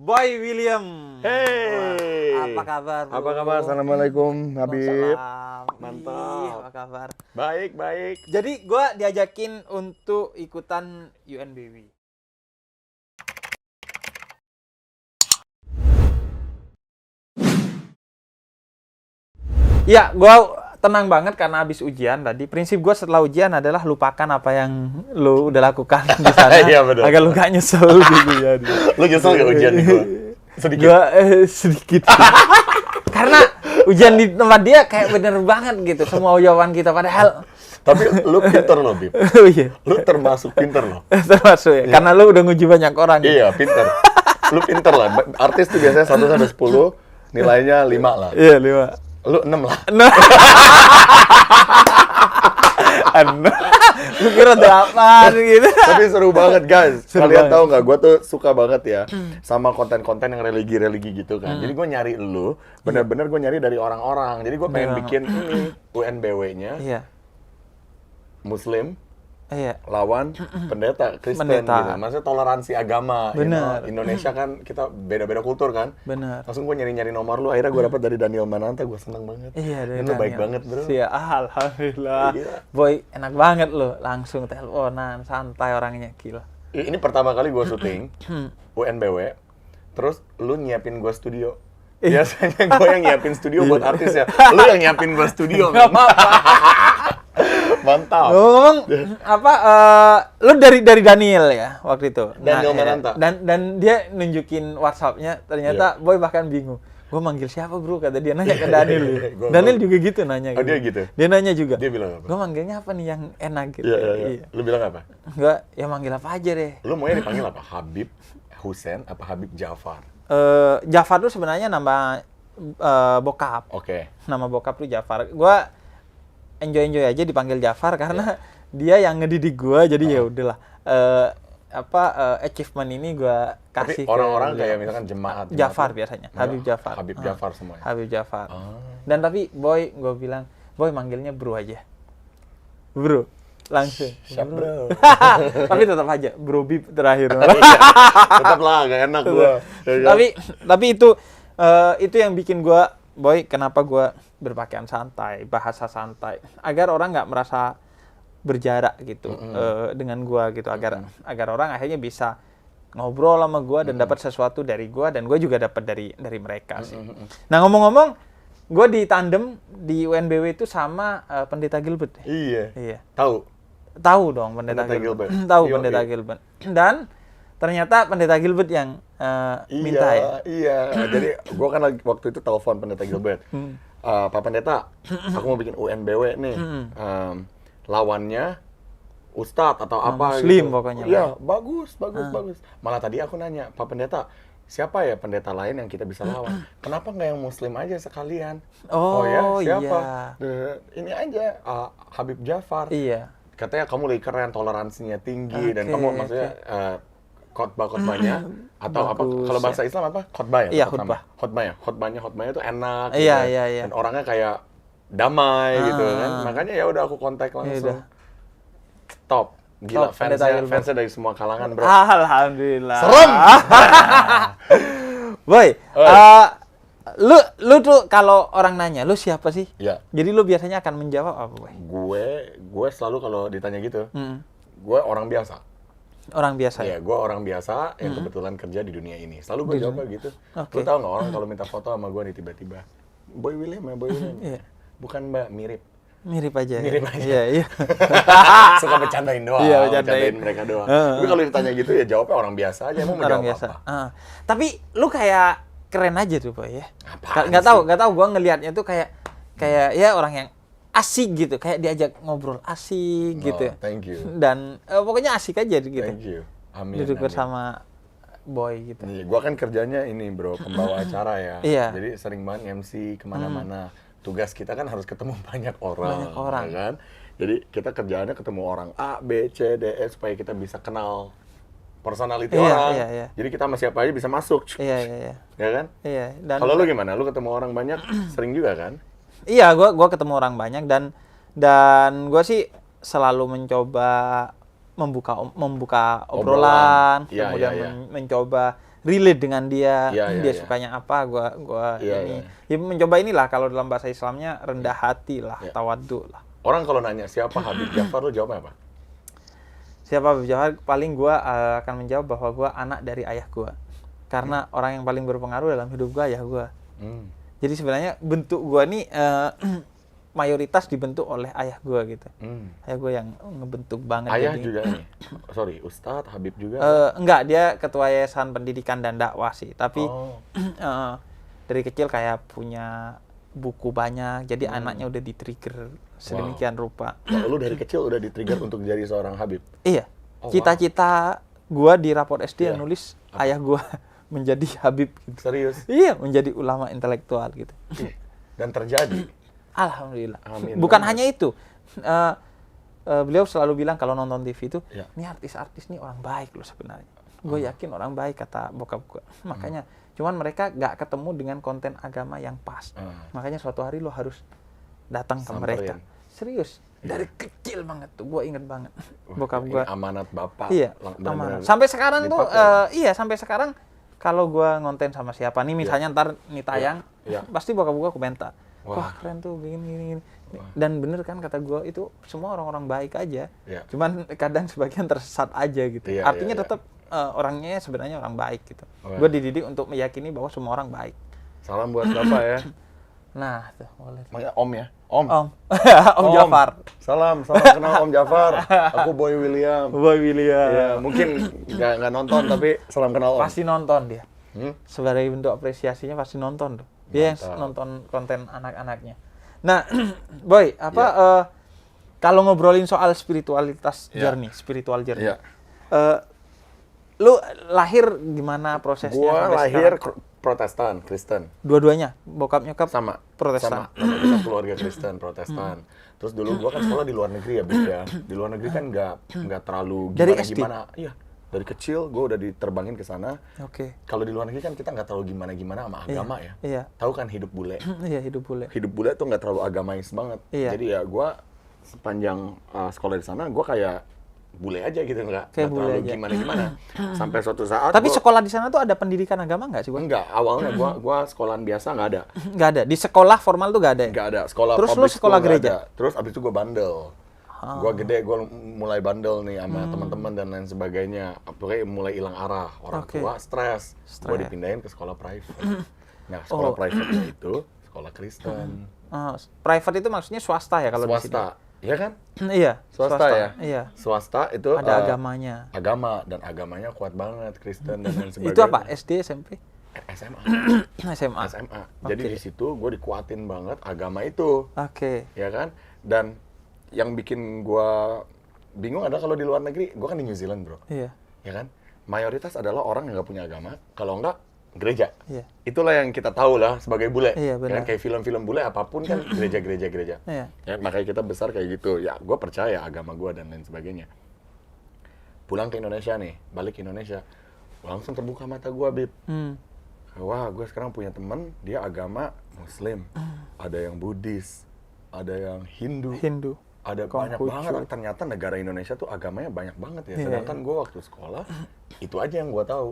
Boy William. Hey. Wah, apa kabar, bro? Apa kabar? Assalamualaikum, Habib. Mantap. Ih, Apa kabar? Baik. Jadi gue diajakin untuk ikutan UNBW. Ya, gue tenang banget karena habis ujian tadi. Prinsip gue setelah ujian adalah lupakan apa yang lu udah lakukan di sana. Iya, bener. Agar lu gak nyesel gitu ya. Lu nyesel gak ujian di gua? Sedikit. Gua sedikit. Karena ujian di tempat dia kayak bener banget gitu. Semua jawaban kita padahal. Tapi lu pinter loh, Bib. Oh iya. Lu termasuk pinter loh. Termasuk ya. Karena lu udah nguji banyak orang. Iya, pinter. Lu pinter lah. Artis tuh biasanya 1 sampai 10, nilainya 5 lah. Iya, 5. Lu 6 lah. Lu kira 8 gitu. Tapi seru banget, guys. Seru Kalian banget. tahu nggak? Gue tuh suka banget ya sama konten-konten yang religi-religi gitu kan. Jadi gue nyari lu, bener-bener gue nyari dari orang-orang. Jadi gue pengen Dari bikin ini UNBW-nya Iya. Muslim Iya. lawan pendeta Kristen Pendeta. gitu. Maksudnya toleransi agama. you know. Bener. Indonesia kan kita beda-beda kultur kan. Bener. Langsung gue nyari-nyari nomor lu. Akhirnya gue dapet dari Daniel Mananta. Gue seneng banget. Iya, dari Dan lu baik Daniel. banget, bro. Iya, alhamdulillah. Iya. Boy, enak banget lu. Langsung teleponan, santai orangnya, gila. Ini pertama kali gue syuting UNBW. Terus lu nyiapin gue studio. Biasanya gue yang nyiapin studio buat artis ya. Lu yang nyiapin gue studio. Gak man. apa-apa. Mantap. Ngomong apa? Lu dari Daniel ya waktu itu. Daniel Mananta. Dan dia nunjukin WhatsApp-nya. Ternyata Boy bahkan bingung. Gue manggil siapa bro? Kata dia nanya ke Daniel. Daniel juga gitu nanya. Oh, dia gitu? Dia nanya juga. Dia bilang apa? Gue manggilnya apa nih yang enak gitu. Iya. Lu bilang apa? Gue ya manggil apa aja deh. Lu maunya dipanggil apa? Habib Hussein apa Habib Jafar? Jafar tuh sebenarnya nama bokap. Oke. Nama bokap tuh Jafar. Gua enjoy aja dipanggil Jafar karena dia yang ngedidik gua, jadi ya udahlah. Achievement ini gua kasih Tapi orang-orang ke kayak misalkan jemaat Jafar biasanya. Habib Jafar. Habib Jafar semuanya. Habib Jafar. Ah. Dan tapi Boy, gua bilang, Boy manggilnya bro aja. Bro. Langsung. Siap, bro. Tapi tetap aja bro Bib terakhir. Tetap lah, gak enak gua. Ya kan? Tapi itu yang bikin gua Boy, kenapa gua berpakaian santai, bahasa santai, agar orang nggak merasa berjarak gitu dengan gua gitu, agar orang akhirnya bisa ngobrol sama gua dan dapat sesuatu dari gua, dan gua juga dapat dari mereka sih. Nah, ngomong-ngomong, gua ditandem di UNBW itu sama Pendeta Gilbert. Iya. Iya. Tahu Dong Pendeta Gilbert. Tahu Iya, Pendeta iya. Gilbert. Dan ternyata Pendeta Gilbert yang minta ya. Iya. Jadi gua kan waktu itu telepon Pendeta Gilbert. Pak Pendeta, aku mau bikin UNBW nih. Lawannya Ustadz atau apa Muslim gitu. pokoknya. Iya, bagus. Malah tadi aku nanya, Pak Pendeta, siapa ya pendeta lain yang kita bisa lawan? Kenapa nggak yang Muslim aja sekalian? Oh, ya, siapa? iya. Ini aja, Habib Jafar. Iya. Katanya kamu lebih keren, toleransinya tinggi, dan Oke, kamu maksudnya khotbahnya atau apa? Bagus, Kalau bahasa Islam apa? Khotbah ya? Iya, tetap khotbah. Khotbah ya. Khotbahnya tuh enak. Iya, gitu. iya. Dan orangnya kayak damai gitu kan. Makanya ya udah aku kontak langsung. Yaudah. Top. Gila, Top, Pendeta Gilbert. fansnya dari semua kalangan, bro. Alhamdulillah. Serem! Boy, Oi. lu tuh kalau orang nanya, lu siapa sih? Ya, Jadi lu biasanya akan menjawab apa, Boy? gue selalu kalau ditanya gitu, Hmm. gue orang biasa. Orang biasa ya? Iya, gue orang biasa yang kebetulan kerja di dunia ini. Selalu gue jawab gitu. Oke. Lu tau nggak orang kalau minta foto sama gue nih tiba-tiba, Boy William ya, Boy William. Iya. Bukan Mbak, mirip. Mirip aja. Mirip aja. Iya. Suka bercandain doang, Iya, bercandain mereka doang. Tapi kalau ditanya gitu ya jawabnya orang biasa aja. Emang mau Orang jawab biasa. apa? Tapi lu kayak keren aja tuh, Boy ya. Apaan Nggak tahu gua ngelihatnya tuh kayak ya orang yang asik gitu, kayak diajak ngobrol asik gitu. Oh, thank you. Dan pokoknya asik aja gitu. Thank you. Amin. Duduk amin. bersama Boy gitu. Nih, gua kan kerjanya ini, bro, pembawa acara ya. Iya. Jadi sering banget MC kemana-mana. Tugas kita kan harus ketemu banyak orang. Banyak orang. Ya kan? Jadi kita kerjaannya ketemu orang A, B, C, D, E supaya kita bisa kenal personality Iya, orang. iya. Jadi kita sama siapa aja bisa masuk. Iya. Ya kan? Iya. Dan Kalau lu gimana? Lu ketemu orang banyak sering juga kan? iya, gua ketemu orang banyak, dan gua sih selalu mencoba membuka obrolan, Iya, kemudian iya. mencoba relate dengan dia, Iya, dia iya. sukanya apa, gua Iya, ini. iya. Ya mencoba inilah kalau dalam bahasa Islamnya rendah hati lah, Iya. tawadhu lah. Orang kalau nanya siapa Habib Djafar, lu jawabnya apa? Siapa Habib Djafar? Paling gua akan menjawab bahwa gua anak dari ayah gua. Karena orang yang paling berpengaruh dalam hidup gua ayah gua. Jadi sebenarnya bentuk gua nih mayoritas dibentuk oleh ayah gua gitu. Ayah gua yang ngebentuk banget. Ayah jadi, juga nih. Sorry, Ustadz Habib juga. enggak, dia ketua yayasan pendidikan dan dakwah sih. Tapi Oh. dari kecil kayak punya buku banyak. Jadi anaknya udah di-trigger sedemikian rupa. Wah, lu dari kecil udah di-trigger untuk jadi seorang Habib. Iya. Oh, Cita-cita gua di rapor SD yang Iya. nulis ayah gua menjadi Habib gitu. Serius? Iya, menjadi ulama intelektual gitu. Dan terjadi. Alhamdulillah. Amin. Bukan Banget. hanya itu. Beliau selalu bilang kalau nonton TV itu, Ya. ini artis-artis nih orang baik loh sebenarnya. Gue yakin orang baik, kata bokap gue. Makanya, cuman mereka nggak ketemu dengan konten agama yang pas. Makanya suatu hari lo harus datang ke mereka. Samperin. Serius. Dari kecil banget tuh, gue inget banget. Bokap Ini gue. amanat bapak. Iya, Benar-benar amanah. Sampai sekarang tuh, dipakai. iya sampai sekarang kalau gue ngonten sama siapa nih, misalnya ntar nih tayang, Iya. pasti bokap gue komentar, Wah. wah keren tuh, gini. Dan bener kan kata gue, itu semua orang-orang baik aja. Iya. Cuman kadang sebagian tersesat aja gitu. Iya, Artinya iya, iya. tetap orangnya sebenarnya orang baik gitu. Wah. Gue dididik untuk meyakini bahwa semua orang baik. Salam buat bapak ya. Nah, tuh boleh. Manggil Om ya? Om. Om Jafar. Salam kenal Om Jafar. Aku Boy William. Boy William. Iya, mungkin nggak nonton tapi salam kenal Om. Pasti nonton dia. Hmm? Sebagai bentuk apresiasinya pasti nonton tuh. Dia yang Mantap. nonton konten anak-anaknya. Nah, Boy, kalau ngobrolin soal spiritualitas journey, spiritual journey. Iya. Lu lahir gimana prosesnya Gua sampai lahir sekarang? Protestan, Kristen. Dua-duanya, bokap nyokap Sama. Protestan. Sama. Kita keluarga Kristen, Protestan. Terus dulu gua kan sekolah di luar negeri ya, Bib ya. Di luar negeri kan nggak terlalu Dari gimana. Iya. Dari kecil gua udah diterbangin ke sana. Oke. Kalau di luar negeri kan kita nggak terlalu gimana sama agama ya. Iya. Tahu kan hidup bule. Iya, hidup bule. Hidup bule tuh nggak terlalu agamais banget. Iya. Jadi ya gue sepanjang sekolah di sana gue kayak bule aja gitu, nggak Kayak bule terlalu aja. gimana. Sampai suatu saat Tapi gua- sekolah di sana tuh ada pendidikan agama nggak sih, Boy? enggak, awalnya gue sekolahan biasa nggak ada. Nggak ada. Di sekolah formal tuh nggak ada ya? Nggak ada. Sekolah Terus lu public sekolah school nggak gereja? ada. Terus abis itu gue bandel. Gue gede, gue mulai bandel nih sama teman-teman dan lain sebagainya. Pokoknya mulai hilang arah. Orang Oke. tua stres. Gue Stres. dipindahin ke sekolah private. Nah, sekolah private itu sekolah Kristen. Private itu maksudnya swasta ya kalau di sini? Swasta. Iya kan? Iya, Swasta ya? Iya. Swasta itu Ada agamanya. agama, dan agamanya kuat banget, Kristen dan lain sebagainya. Itu apa? SD, SMP? SMA. SMA. SMA. Jadi Oke. di situ gue dikuatin banget agama itu, Oke. ya kan? Dan yang bikin gue bingung adalah kalau di luar negeri, gue kan di New Zealand bro, Iya. ya kan? Mayoritas adalah orang yang nggak punya agama, kalau enggak gereja. Iya. Itulah yang kita tahu lah sebagai bule. Iya, Ya benar. kan? Kayak film-film bule apapun kan gereja. Iya. Ya, makanya kita besar kayak gitu. Ya, gue percaya agama gue dan lain sebagainya. Pulang ke Indonesia nih, balik ke Indonesia, langsung terbuka mata gue, Bib. Wah, gue sekarang punya temen, dia agama Muslim. Ada yang Buddhis, ada yang Hindu. Ada banyak Konghucu. banget. Ternyata negara Indonesia tuh agamanya banyak banget ya. Iya, Sedangkan gue waktu sekolah, itu aja yang gue tahu.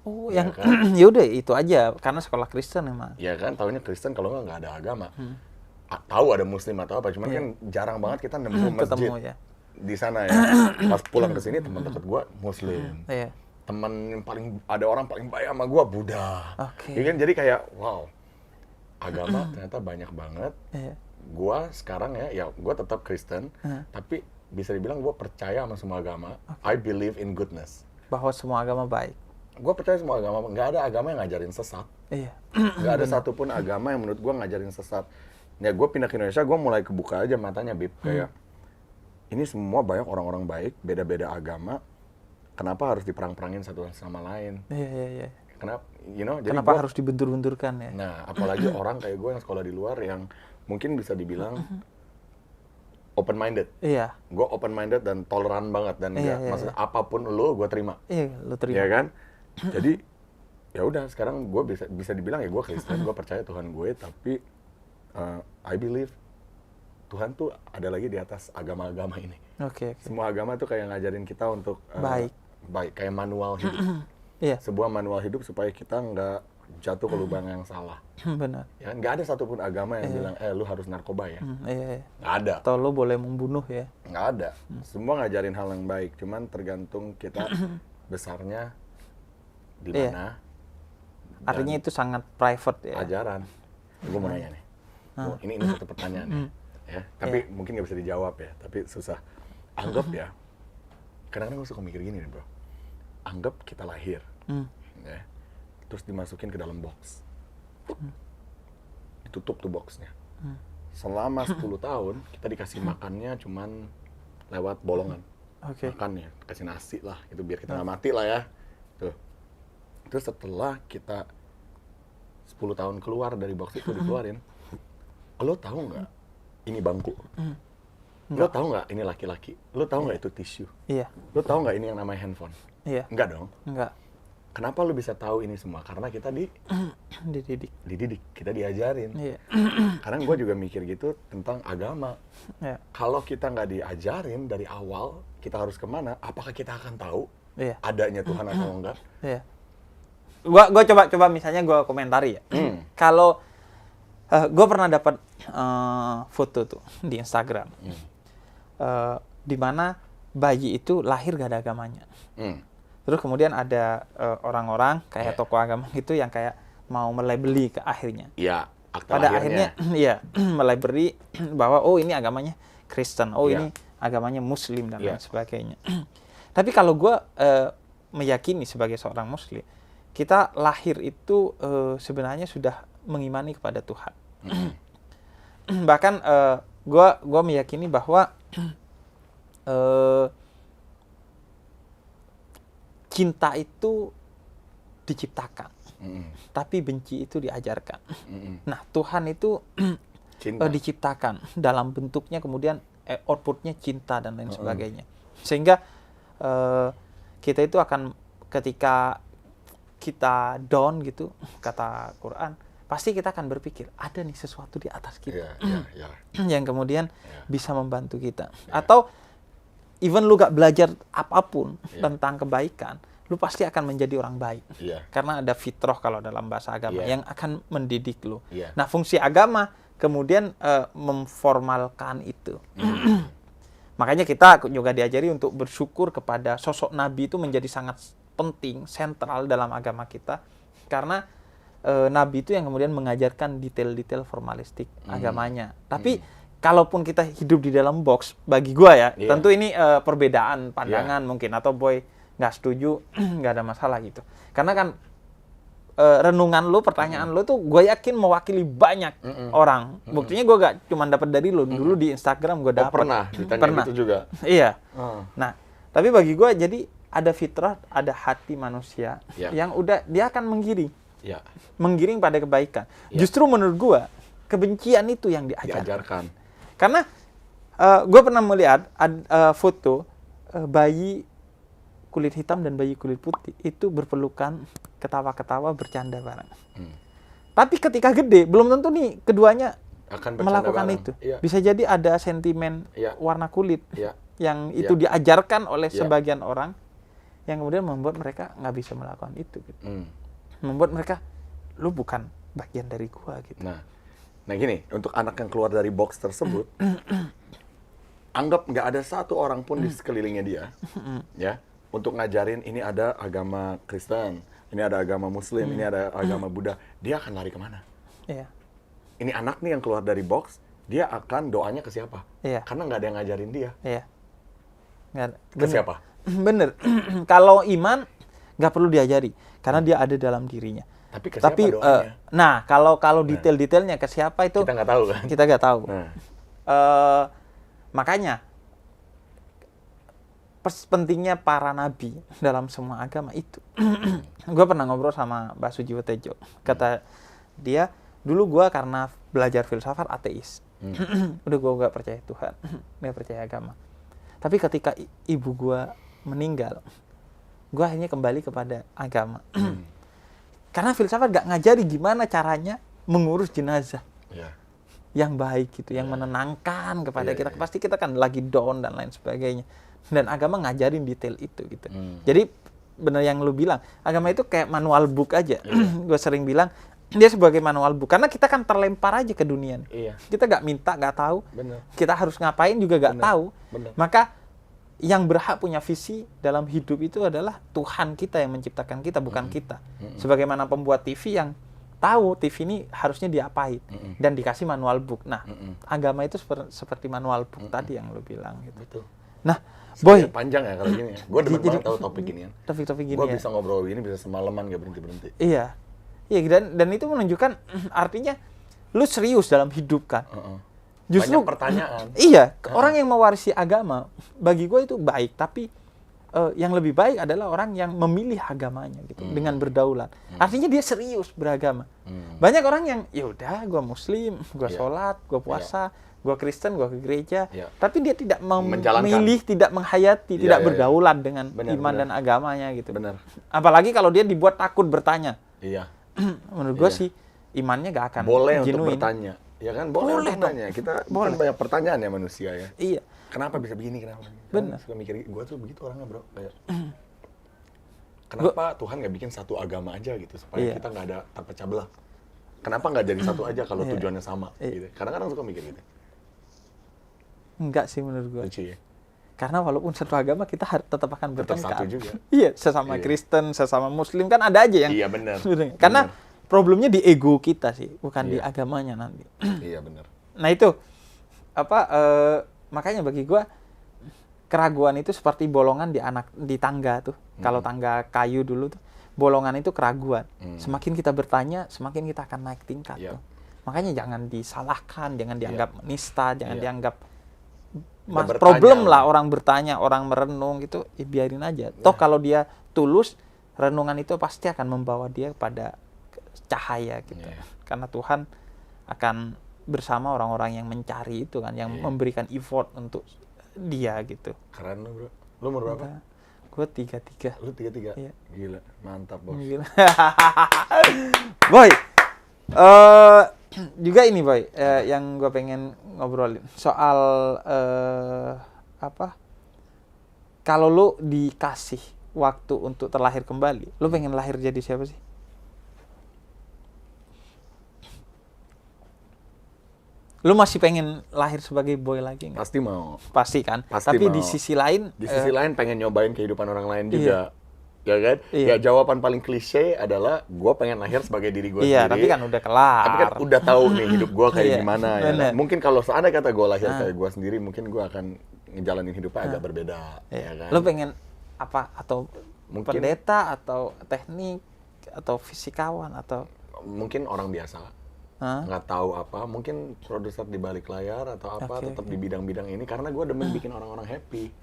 Oh, Iya yang kan? ya udah itu aja karena sekolah Kristen emang. Ya kan, taunya Kristen kalau nggak ada agama. Tahu ada Muslim atau apa, cuman kan jarang banget kita nemu masjid Ketemu ya. di sana ya. Pas pulang ke sini teman dekat gua Muslim. Iya. Teman yang ada orang paling baik sama gua Buddha. Oke. Ya kan, jadi kayak wow. Agama ternyata banyak banget. Iya. Gua sekarang ya gua tetap Kristen, tapi bisa dibilang gua percaya sama semua agama. I believe in goodness. Bahwa semua agama baik. Gue percaya semua agama, nggak ada agama yang ngajarin sesat. Iya. Nggak ada satupun agama yang menurut gue ngajarin sesat. Ya gue pindah ke Indonesia, gue mulai kebuka aja matanya, Bib. Kayak, ini semua banyak orang-orang baik, beda-beda agama. Kenapa harus diperang-perangin satu sama lain? Iya. Kenapa, jadi Kenapa gua- harus dibentur-benturkan ya? Nah, apalagi orang kayak gue yang sekolah di luar yang mungkin bisa dibilang open-minded. Iya. Gue open-minded dan toleran banget. Dan Iya, maksudnya apapun lo, gue terima. Iya, lu terima. Ya kan? Jadi ya udah, sekarang gue bisa dibilang ya gue Kristen, gue percaya Tuhan gue, tapi I believe Tuhan tuh ada lagi di atas agama-agama ini. Oke. Semua agama tuh kayak ngajarin kita untuk Baik. kayak manual hidup. Iya. Sebuah manual hidup supaya kita nggak jatuh ke lubang yang salah. Benar. Ya, nggak ada satupun agama yang bilang, lu harus narkoba ya. Iya. Nggak ada. Atau lo boleh membunuh ya. Nggak ada. Semua ngajarin hal yang baik. Cuman tergantung kita besarnya di mana. Artinya itu sangat private ya. Ajaran. Gue mau nanya nih. Ini satu pertanyaan ya. Tapi mungkin nggak bisa dijawab ya. Tapi susah. Anggap ya. Kadang-kadang gue suka mikir gini nih bro. Anggap kita lahir. Ya. Terus dimasukin ke dalam box. Ditutup tuh boxnya. Selama 10 tahun kita dikasih makannya cuman lewat bolongan. Makan ya, kasih nasi lah, itu biar kita nggak mati lah ya. Tuh. Terus setelah kita 10 tahun keluar dari box itu dikeluarin, lo tahu nggak ini bangku? Lo tahu nggak ini laki-laki? Lo tahu nggak itu tisu? Iya. Lo tahu nggak ini yang namanya handphone? Iya. Enggak dong? Enggak. Kenapa lo bisa tahu ini semua? Karena kita dididik, kita diajarin. Iya. Karena gue juga mikir gitu tentang agama. Iya. Kalau kita nggak diajarin dari awal, kita harus kemana? Apakah kita akan tahu adanya Tuhan atau enggak? Iya. Gua coba misalnya gua komentari ya. Kalau gua pernah dapat foto tuh di Instagram. Di mana bayi itu lahir gak ada agamanya. Terus kemudian ada orang-orang kayak tokoh agama gitu yang kayak mau melabeli ke akhirnya. Iya, pada akhirnya melabeli bahwa ini agamanya Kristen, ini agamanya Muslim dan lain sebagainya. Tapi kalau gua meyakini sebagai seorang Muslim, kita lahir itu sebenarnya sudah mengimani kepada Tuhan. Bahkan gua meyakini bahwa cinta itu diciptakan, tapi benci itu diajarkan. Nah, Tuhan itu diciptakan dalam bentuknya, kemudian outputnya cinta dan lain sebagainya. Sehingga kita itu akan ketika kita down gitu, kata Quran, pasti kita akan berpikir ada nih sesuatu di atas kita yang kemudian bisa membantu kita. Atau even lu gak belajar apapun tentang kebaikan, lu pasti akan menjadi orang baik. Karena ada fitrah kalau dalam bahasa agama yang akan mendidik lu. Nah, fungsi agama kemudian memformalkan itu. Makanya kita juga diajari untuk bersyukur kepada sosok Nabi itu menjadi sangat penting, sentral dalam agama kita. Karena Nabi itu yang kemudian mengajarkan detail-detail formalistik agamanya. Tapi kalaupun kita hidup di dalam box, bagi gua ya, tentu ini perbedaan pandangan mungkin, atau Boy nggak setuju, nggak ada masalah gitu. Karena kan renungan lu, pertanyaan lu tuh gue yakin mewakili banyak orang. Buktinya gue gak cuma dapat dari lu, dulu di Instagram gue dapat. Pernah ditanya gitu juga. Iya. Nah, tapi bagi gue jadi ada fitrah, ada hati manusia yang udah dia akan menggiring pada kebaikan. Justru menurut gue kebencian itu yang diajarkan. Karena gue pernah melihat foto bayi kulit hitam dan bayi kulit putih itu berpelukan, ketawa-ketawa, bercanda bareng. Tapi ketika gede, belum tentu nih keduanya akan melakukan bareng. Itu. Bisa jadi ada sentimen warna kulit yang itu diajarkan oleh sebagian orang, yang kemudian membuat mereka nggak bisa melakukan itu. Gitu. Membuat mereka, lu bukan bagian dari gua gitu. Nah gini, untuk anak yang keluar dari box tersebut, anggap nggak ada satu orang pun di sekelilingnya dia, ya, untuk ngajarin ini ada agama Kristen, ini ada agama Muslim, ini ada agama Buddha, dia akan lari kemana? Ini anak nih yang keluar dari box, dia akan doanya ke siapa? Karena nggak ada yang ngajarin dia. Ke siapa? Bener. Kalau iman nggak perlu diajari, karena dia ada dalam dirinya. Tapi ke siapa doanya? Nah, kalau detail-detailnya ke siapa itu kita nggak tahu kan? Kita nggak tahu. Makanya pentingnya para nabi dalam semua agama itu. Gue pernah ngobrol sama Mbak Sujiwo Tejo. Kata dia, dulu gue karena belajar filsafat ateis. Udah gue gak percaya Tuhan, gak percaya agama. Tapi ketika ibu gue meninggal, gue akhirnya kembali kepada agama. Karena filsafat gak ngajari gimana caranya mengurus jenazah yang baik gitu, yang menenangkan kepada kita. Pasti kita kan lagi down dan lain sebagainya. Dan agama ngajarin detail itu gitu. Jadi bener yang lu bilang. Agama itu kayak manual book aja. Gue sering bilang dia sebagai manual book karena kita kan terlempar aja ke dunia. Iya. Kita nggak minta, nggak tahu. Bener. Kita harus ngapain juga nggak tahu. Bener. Maka yang berhak punya visi dalam hidup itu adalah Tuhan kita yang menciptakan kita, bukan kita. Sebagaimana pembuat TV yang tahu TV ini harusnya diapain dan dikasih manual book. Nah, agama itu seperti manual book tadi yang lu bilang gitu. Betul. Nah, Boy, Panjang ya kalau gini ya. Gue demen banget tahu topik ini kan. Topik-topik gini Gue ya. bisa ngobrol gini bisa semalaman gak berhenti-berhenti. Iya. Iya, dan itu menunjukkan artinya lu serius dalam hidup kan. Justru banyak pertanyaan. Iya, orang yang mewarisi agama bagi gue itu baik, tapi yang lebih baik adalah orang yang memilih agamanya gitu dengan berdaulat. Artinya dia serius beragama. Banyak orang yang ya udah gue muslim, gue sholat, gue puasa, gue Kristen, gue ke gereja, tapi dia tidak memilih, tidak menghayati, tidak berdaulat dengan iman dan agamanya gitu. Benar. Apalagi kalau dia dibuat takut bertanya. Iya. Menurut gue sih imannya gak akan boleh genuine. Untuk bertanya. Ya kan boleh untuk bertanya. Kita kan banyak pertanyaan ya manusia ya. Iya. Kenapa bisa begini? Kenapa? Benar. Suka mikir, gue tuh begitu orangnya bro. Kayak, kenapa Tuhan nggak bikin satu agama aja gitu supaya kita nggak ada terpecah belah? Kenapa nggak jadi satu aja kalau tujuannya sama? Gitu. Kadang-kadang suka mikir gitu. Enggak sih menurut gue. Lucu ya. Karena walaupun satu agama kita tetap akan bertengkar. Tetap satu juga. Iya, sesama Kristen, sesama Muslim kan ada aja yang. Iya benar. Karena problemnya di ego kita sih, bukan di agamanya nanti. Iya benar. Nah itu makanya bagi gua keraguan itu seperti bolongan di tangga tuh. Kalau tangga kayu dulu tuh, bolongan itu keraguan. Semakin kita bertanya, semakin kita akan naik tingkat tuh. Makanya jangan disalahkan, jangan dianggap nista, jangan dianggap problem lah orang bertanya, orang merenung gitu, biarin aja. Toh kalau dia tulus, renungan itu pasti akan membawa dia pada cahaya gitu. Karena Tuhan akan bersama orang-orang yang mencari itu kan, yang memberikan effort untuk dia gitu. Keren lo bro. Lo umur berapa? Gue 33. Lu 33? Iya. Gila, mantap bos. Gila. Boy, juga ini Boy, yang gue pengen ngobrolin soal kalau lu dikasih waktu untuk terlahir kembali, lu pengen lahir jadi siapa sih? Lu masih pengen lahir sebagai boy lagi nggak? Pasti mau. Pasti kan? Pasti tapi mau. di sisi lain pengen nyobain kehidupan orang lain juga. Ya kan? Ya jawaban paling klise adalah gue pengen lahir sebagai diri gue sendiri. Iya, tapi kan udah kelar. Tapi kan udah tahu nih hidup gue kayak gimana ya. Bener. Mungkin kalau seandainya kata gue lahir kayak gue sendiri, mungkin gue akan ngejalanin hidupnya agak berbeda. Ya kan? Lu pengen apa? Atau mungkin, pendeta, atau teknik, atau fisikawan, atau mungkin orang biasa. Nggak tahu apa, mungkin produser di balik layar atau apa, tetap di bidang-bidang ini karena gue demen bikin orang-orang happy.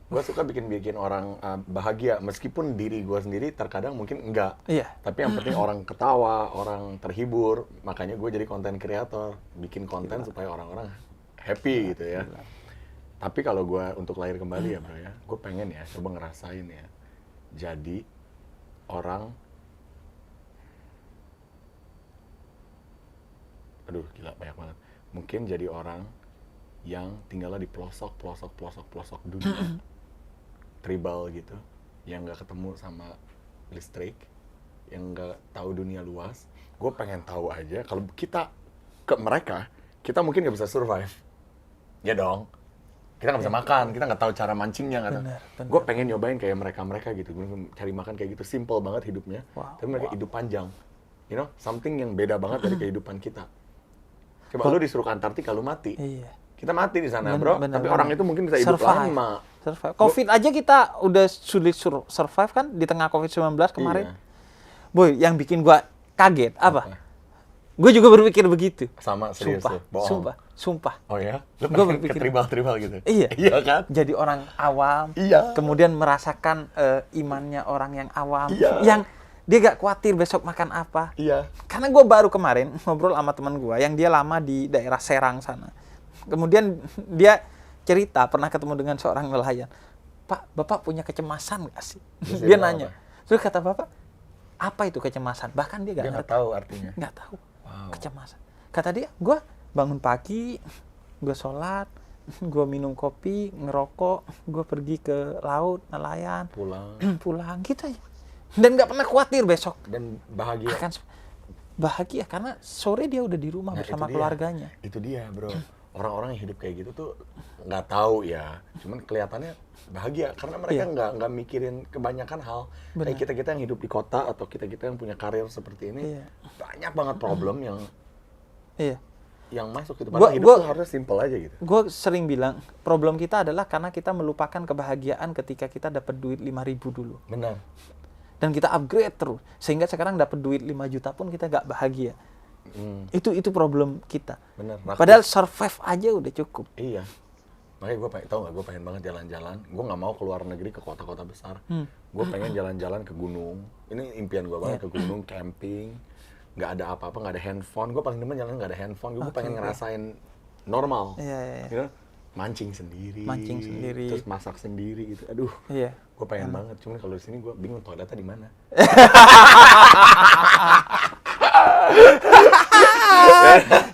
Gue suka bikin orang bahagia, meskipun diri gue sendiri terkadang mungkin enggak. Tapi yang penting orang ketawa, orang terhibur, makanya gue jadi konten kreator, bikin konten supaya orang-orang happy gitu ya. Tapi kalau gue untuk lahir kembali ya bro ya, gue pengen ya coba ngerasain ya, jadi orang, aduh gila banyak banget, mungkin jadi orang yang tinggalnya di pelosok dunia, tribal gitu, yang nggak ketemu sama listrik, yang nggak tahu dunia luas. Gue pengen tahu aja kalau kita ke mereka, kita mungkin nggak bisa survive, ya dong. Kita nggak bisa makan, kita nggak tahu cara mancingnya, nggak tahu. Gue pengen nyobain kayak mereka gitu, cari makan kayak gitu, simple banget hidupnya, tapi mereka hidup panjang, you know, something yang beda banget dari kehidupan kita. Coba lu disuruh ke Antartika, lu mati. Kita mati di sana, bro. Tapi orang itu mungkin bisa hidup lama. Covid aja kita udah sulit survive kan di tengah COVID-19 kemarin. Boy, yang bikin gua kaget apa? Gue juga berpikir begitu. Sama, serius tuh. Sumpah. Oh ya? Lu pengen ke tribal gitu? Iya. Iya kan? Jadi orang awam. Iya. Kemudian merasakan imannya orang yang awam. Iya. Yang dia gak khawatir besok makan apa. Iya. Karena gue baru kemarin ngobrol sama teman gue yang dia lama di daerah Serang sana. Kemudian dia cerita pernah ketemu dengan seorang nelayan. Pak, Bapak punya kecemasan gak sih? Dia nanya. Terus kata Bapak, apa itu kecemasan? Bahkan dia gak tahu artinya. Gak tahu. Wow. Kecemasan. Kata dia, gue bangun pagi, gue sholat, gue minum kopi, ngerokok, gue pergi ke laut, nelayan, pulang gitu aja. Dan nggak pernah khawatir besok. Dan bahagia. Bahagia karena sore dia udah di rumah bersama keluarganya. Itu dia, bro. Orang-orang yang hidup kayak gitu tuh nggak tahu ya. Cuman kelihatannya bahagia karena mereka nggak mikirin kebanyakan hal. Kayak kita yang hidup di kota atau kita yang punya karir seperti ini, banyak banget problem yang masuk gitu. Padahal hidup tuh harusnya simple aja gitu. Gue sering bilang, problem kita adalah karena kita melupakan kebahagiaan ketika kita dapat duit 5.000 dulu. Benar. Dan kita upgrade terus. Sehingga sekarang dapat duit 5 juta pun kita nggak bahagia. Itu problem kita. Benar. Padahal survive aja udah cukup. Iya. Makanya gue pengen banget jalan-jalan. Gue nggak mau keluar negeri ke kota-kota besar. Gue pengen jalan-jalan ke gunung. Ini impian gue banget, ke gunung, camping. Nggak ada apa-apa, nggak ada handphone. Gue paling demen jalan nggak ada handphone. Gue pengen ngerasain normal. Iya. You know? Mancing sendiri. Terus masak sendiri gitu. Aduh. Iya. Gue pengen banget. Cuman kalau di sini gue bingung toiletnya di mana.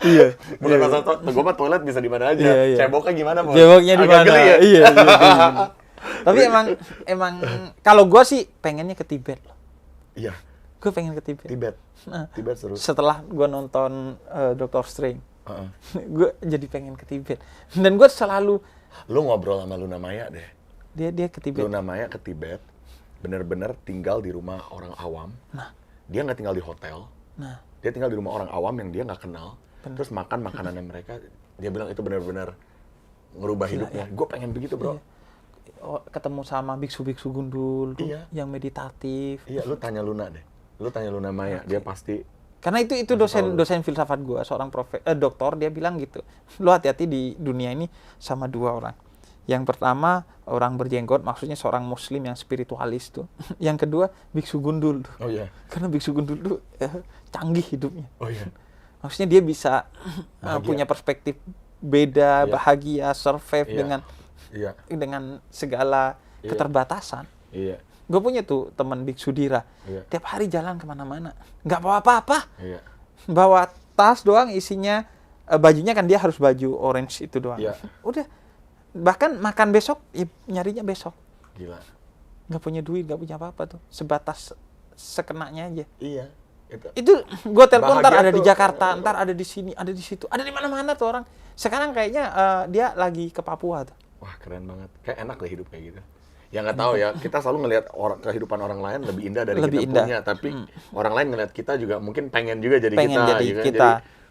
Iya. Bukan masalah gue mah toilet bisa di mana aja. Ceboknya gimana, Bos? Ceboknya di mana? Ya? Iya. Tapi emang kalau gue sih pengennya ke Tibet loh. Iya. Gue pengen ke Tibet. Tibet seru. Setelah gue nonton Dr. Strange, gue jadi pengen ke Tibet. Dan gue selalu. Lu ngobrol sama Luna Maya deh. Dia ke Tibet. Luna Maya ke Tibet, bener-bener tinggal di rumah orang awam. Dia nggak tinggal di hotel. Dia tinggal di rumah orang awam yang dia nggak kenal. Terus makan makanannya mereka. Dia bilang itu bener-bener ngerubah hidupnya. Gue pengen begitu, bro. Ketemu sama biksu-biksu gundul yang meditatif. Iya, lu tanya Luna deh. Lu tanya Luna Maya, dia pasti. Karena itu dosen filsafat gue, seorang doktor, dia bilang gitu. Lu hati-hati di dunia ini sama dua orang. Yang pertama orang berjenggot, maksudnya seorang muslim yang spiritualis tuh. Yang kedua biksu gundul tuh. Oh iya. Karena biksu gundul tuh canggih hidupnya. Oh iya. Maksudnya dia bisa punya perspektif beda, bahagia, survive dengan segala keterbatasan. Iya. Gue punya tuh teman biksu Dira, tiap hari jalan kemana-mana, nggak bawa apa-apa, bawa tas doang isinya bajunya kan dia harus baju orange itu doang. Udah, bahkan makan besok nyarinya besok. Gila. Nggak punya duit, nggak punya apa-apa tuh, sebatas sekenanya aja. Iya. Itu gue telepon ntar ada di Jakarta, ntar ada di sini, ada di situ, ada di mana-mana tuh orang. Sekarang kayaknya dia lagi ke Papua tuh. Wah keren banget, kayak enak deh hidup kayak gitu. Ya nggak tahu ya, kita selalu ngelihat kehidupan orang lain lebih indah dari kita punya, tapi orang lain ngelihat kita juga mungkin pengen juga jadi kita. Jadi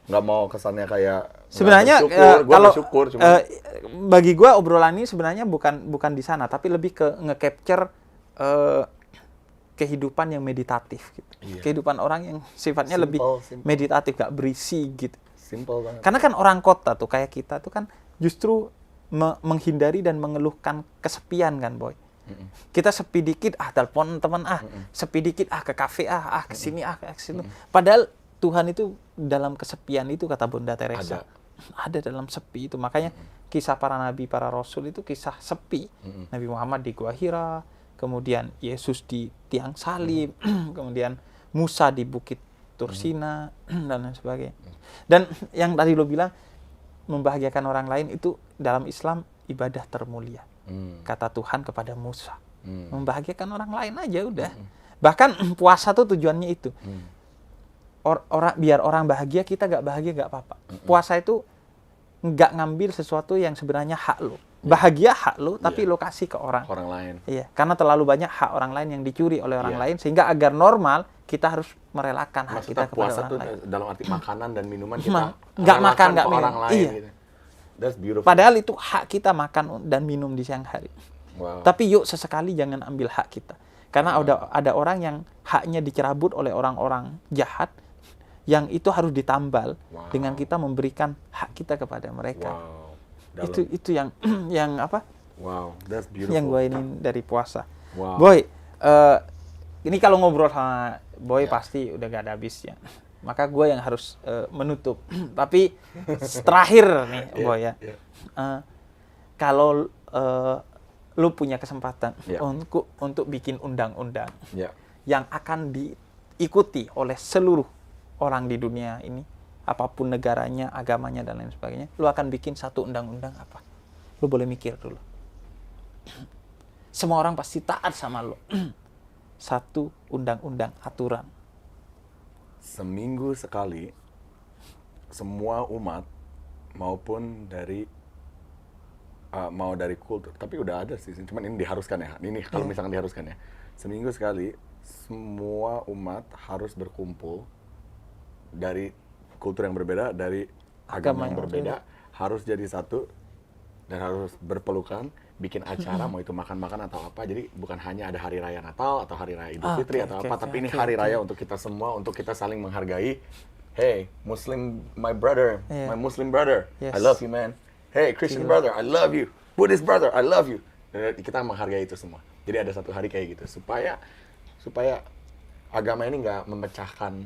nggak mau kesannya kayak sebenarnya kalau bagi gue obrolan ini sebenarnya bukan di sana, tapi lebih ke nge-capture kehidupan yang meditatif gitu. Kehidupan orang yang sifatnya lebih meditatif, gak berisi gitu. Simple banget. Karena kan orang kota tuh kayak kita tuh kan justru menghindari dan mengeluhkan kesepian kan, Boy. Kita sepi dikit, telepon teman, sepi dikit, ke kafe, ke sini, ke sini. Padahal Tuhan itu dalam kesepian itu, kata Bunda Teresa. Ada dalam sepi itu. Makanya kisah para nabi, para rasul itu kisah sepi. Nabi Muhammad di Gua Hira, kemudian Yesus di tiang salib, kemudian Musa di Bukit Tursina, dan lain sebagainya. Dan yang tadi lo bilang, membahagiakan orang lain itu dalam Islam ibadah termulia. Kata Tuhan kepada Musa. Membahagiakan orang lain aja udah. Bahkan puasa tuh tujuannya itu. Biar orang bahagia, kita gak bahagia gak apa-apa. Puasa itu gak ngambil sesuatu yang sebenarnya hak lo. Bahagia hak lo, tapi lo kasih ke orang lain. Iya, karena terlalu banyak hak orang lain yang dicuri oleh orang lain, sehingga agar normal kita harus merelakan hak kita kepada puasa orang tuh lain. Dalam arti makanan dan minuman kita nggak makan, nggak minum. Orang lain. Gitu. That's beautiful. Padahal itu hak kita makan dan minum di siang hari. Wow. Tapi yuk sesekali jangan ambil hak kita. Karena ada orang yang haknya dicerabut oleh orang-orang jahat, yang itu harus ditambal dengan kita memberikan hak kita kepada mereka. Itu yang apa? Wow, that's beautiful. Yang gue ini dari puasa. Wow. Boy, ini kalau ngobrol sama Boy pasti udah gak ada habisnya. Maka gue yang harus menutup. Tapi terakhir nih, Boy ya. Kalau lu punya kesempatan untuk bikin undang-undang yang akan diikuti oleh seluruh orang di dunia ini, apapun negaranya, agamanya, dan lain sebagainya, lu akan bikin satu undang-undang apa? Lu boleh mikir dulu. Semua orang pasti taat sama lu. Satu, undang-undang, aturan. Seminggu sekali, semua umat maupun dari mau dari kultur, tapi udah ada sih, cuman ini diharuskan ya. Ini kalau misalkan diharuskan ya, seminggu sekali semua umat harus berkumpul dari kultur yang berbeda, dari agama yang berbeda, harus jadi satu dan harus berpelukan, bikin acara, mau itu makan-makan atau apa. Jadi bukan hanya ada hari raya Natal atau hari raya Idul Fitri atau apa, tapi ini hari raya untuk kita semua, untuk kita saling menghargai. Hey, Muslim, my brother, my Muslim brother, I love you, man. Hey, Christian brother, I love you. Buddhist brother, I love you. Kita menghargai itu semua. Jadi ada satu hari kayak gitu, supaya agama ini nggak memecahkan.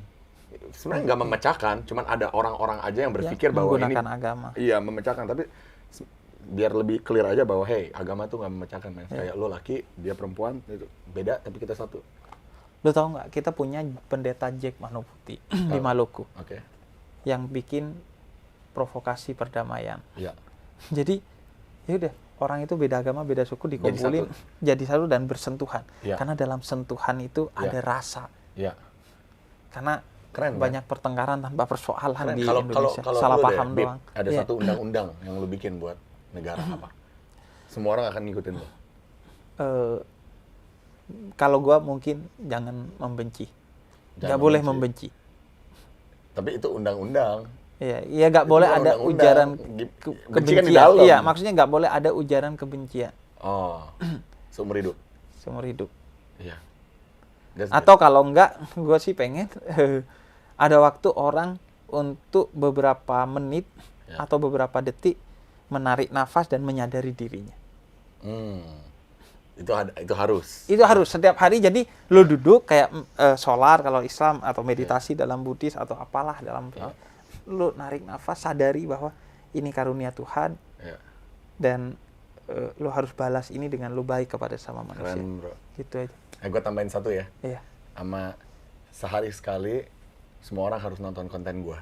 Sebenarnya nggak memecahkan, cuman ada orang-orang aja yang berpikir bahwa ini agama. Iya, memecahkan, tapi biar lebih clear aja bahwa hey, agama tuh nggak memecahkan, man. Kayak lo laki, dia perempuan, itu beda tapi kita satu. Lo tau nggak, kita punya pendeta Jack Manoputi di Maluku. Oke. Yang bikin provokasi perdamaian. Iya. Jadi ya udah, orang itu beda agama, beda suku dikumpulin jadi satu dan bersentuhan. Karena dalam sentuhan itu ada rasa. Iya. Karena keren, banyak pertengkaran tanpa persoalan di kalau Indonesia. Kalau salah paham doang. Ada satu undang-undang yang lu bikin buat negara apa? Semua orang akan ngikutin lo. Kalau gua mungkin jangan membenci. Nggak boleh membenci. Tapi itu undang-undang. Iya, nggak boleh ada ujaran kebencian. Iya, maksudnya nggak boleh ada ujaran kebencian. Oh, seumur hidup. Seumur hidup. Iya. Atau kalau enggak, gue sih pengen ada waktu orang untuk beberapa menit atau beberapa detik menarik nafas dan menyadari dirinya. Itu harus. Itu harus setiap hari. Jadi lo duduk kayak solar kalau Islam atau meditasi dalam Buddhis atau apalah dalam lo narik nafas, sadari bahwa ini karunia Tuhan dan lo harus balas ini dengan lo baik kepada sama manusia. Keren, bro. Gitu aja. Gue tambahin satu ya. Iya. Sama sehari sekali semua orang harus nonton konten gue.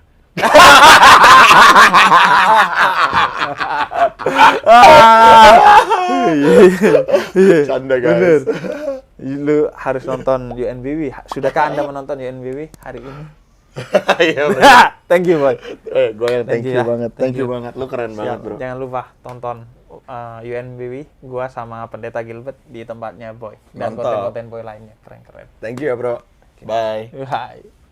Canda guys. Lu harus nonton UNBW. Sudahkah Anda menonton UNBW hari ini? Iya, thank you, boy. Gue yang thank you banget. Thank you banget. Lu keren banget, bro. Jangan lupa tonton UNBW, gua sama Pendeta Gilbert di tempatnya Boy dan konten-konten Boy lainnya. Keren-keren. Thank you ya, bro. Bye. Bye.